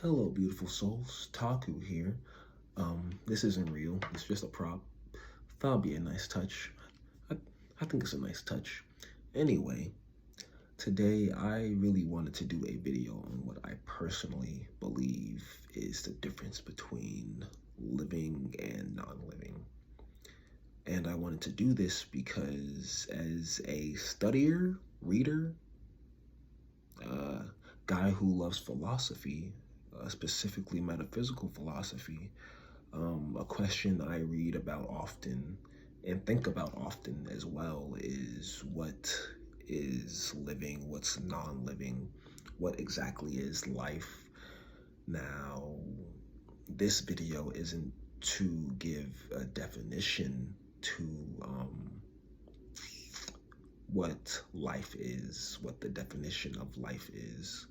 Hello, beautiful souls. Taku here. This isn't real. It's just a prop. That'll be a nice touch. I, I think it's a nice touch. Anyway, today I really wanted to do a video on what I personally believe is the difference between living and non-living. And I wanted to do this because as a studier, reader, uh, guy who loves philosophy, specifically metaphysical philosophy, a question I read about often and think about often as well is what is living, what's non living, what exactly is life. Now, this video isn't to give a definition to what life is, what the definition of life is,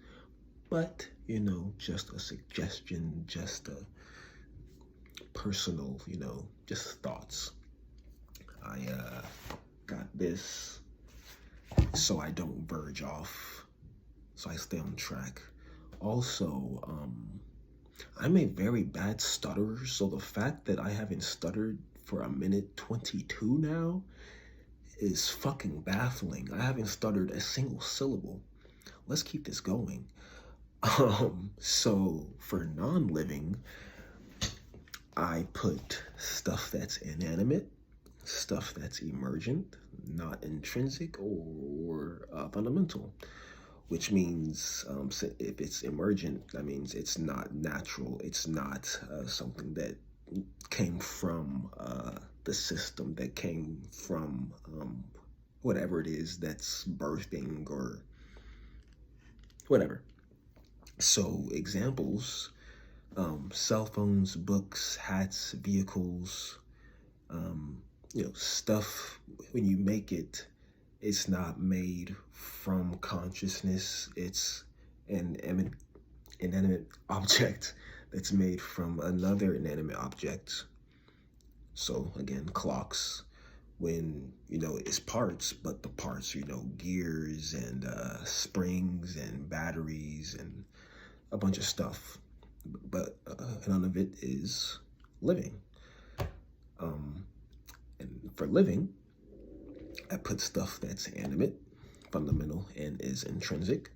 but just a suggestion, just a personal, just thoughts. I got this so I don't verge off, so I stay on track. Also, I'm a very bad stutterer, so the fact that I haven't stuttered for a minute 22 now is fucking baffling. I haven't stuttered a single syllable. Let's keep this going. So for non-living, I put stuff that's inanimate, stuff that's emergent, not intrinsic or fundamental, which means if it's emergent, that means it's not natural. It's not something that came from the system, that came from whatever it is that's birthing or whatever. So examples, cell phones, books, hats, vehicles, stuff. When you make it, it's not made from consciousness. It's an inanimate object that's made from another inanimate object. So again, clocks, when it's parts, but the parts gears and springs and batteries and a bunch of stuff, but none of it is living. And for living, I put stuff that's animate, fundamental, and is intrinsic.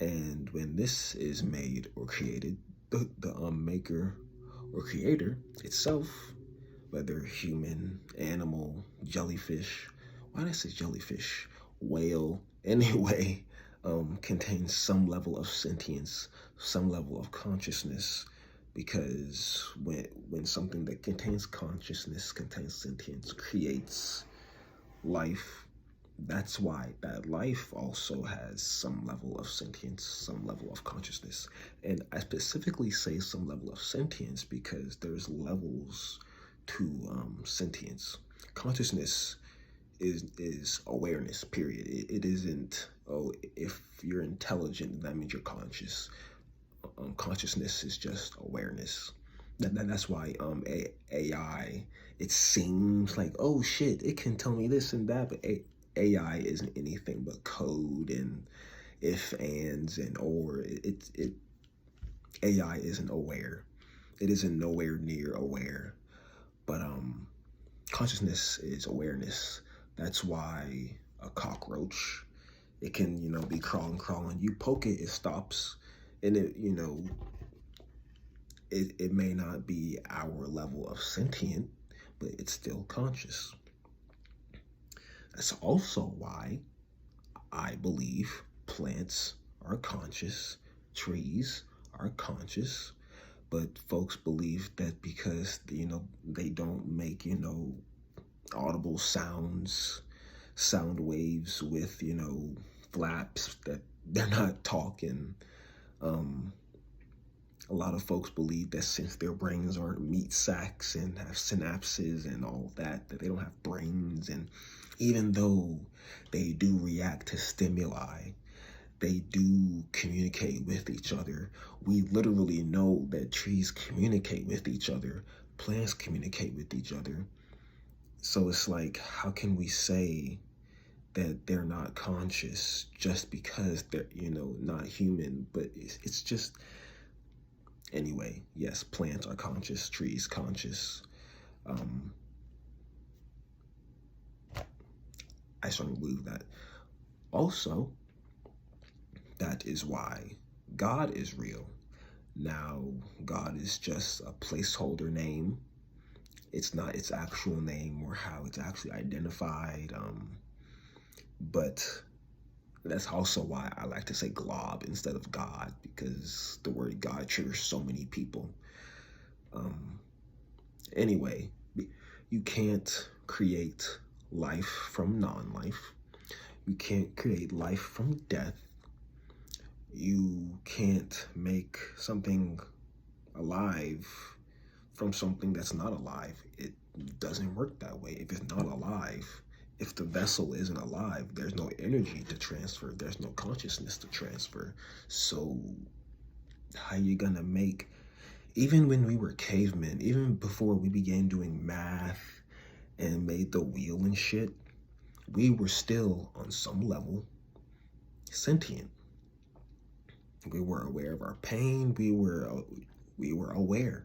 And when this is made or created, the maker or creator itself, whether human, animal, jellyfish, why did I say jellyfish? Whale, anyway, contains some level of sentience, some level of consciousness, because when something that contains consciousness, contains sentience, creates life, that's why that life also has some level of sentience, some level of consciousness. And I specifically say some level of sentience because there's levels to sentience. Consciousness is awareness, period. It isn't, oh, if you're intelligent, that means you're conscious. Consciousness is just awareness. That's why AI, it seems like, oh shit, it can tell me this and that, but AI isn't anything but code and if, ands, and or. AI isn't aware. It isn't nowhere near aware. But consciousness is awareness. That's why a cockroach, it can, be crawling. You poke it, it stops. And it may not be our level of sentient, but it's still conscious. That's also why I believe plants are conscious, trees are conscious, but folks believe that because they don't make audible sound waves with flaps, that they're not talking. A lot of folks believe that since their brains aren't meat sacks and have synapses and all that they don't have brains. And even though they do react to stimuli, they do communicate with each other. We literally know that trees communicate with each other, plants communicate with each other. So it's like, how can we say that they're not conscious just because they're, not human? But it's just, Anyway, yes, plants are conscious, trees conscious. I strongly believe that. Also, that is why God is real. Now, God is just a placeholder name. It's not its actual name or how it's actually identified. But that's also why I like to say glob instead of God, because the word God triggers so many people. Anyway, you can't create life from non-life. You can't create life from death. You can't make something alive from something that's not alive. It doesn't work that way. If it's not alive, if the vessel isn't alive, there's no energy to transfer. There's no consciousness to transfer. So how you gonna make, even when we were cavemen, even before we began doing math and made the wheel and shit, we were still on some level sentient. We were aware of our pain. We were aware.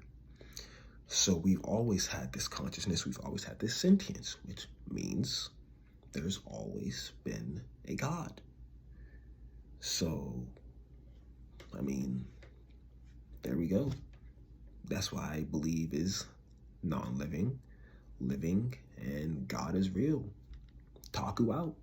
So we've always had this consciousness. We've always had this sentience, which means there's always been a God. So, I mean, there we go. That's why I believe is non-living, living, and God is real. Taku out.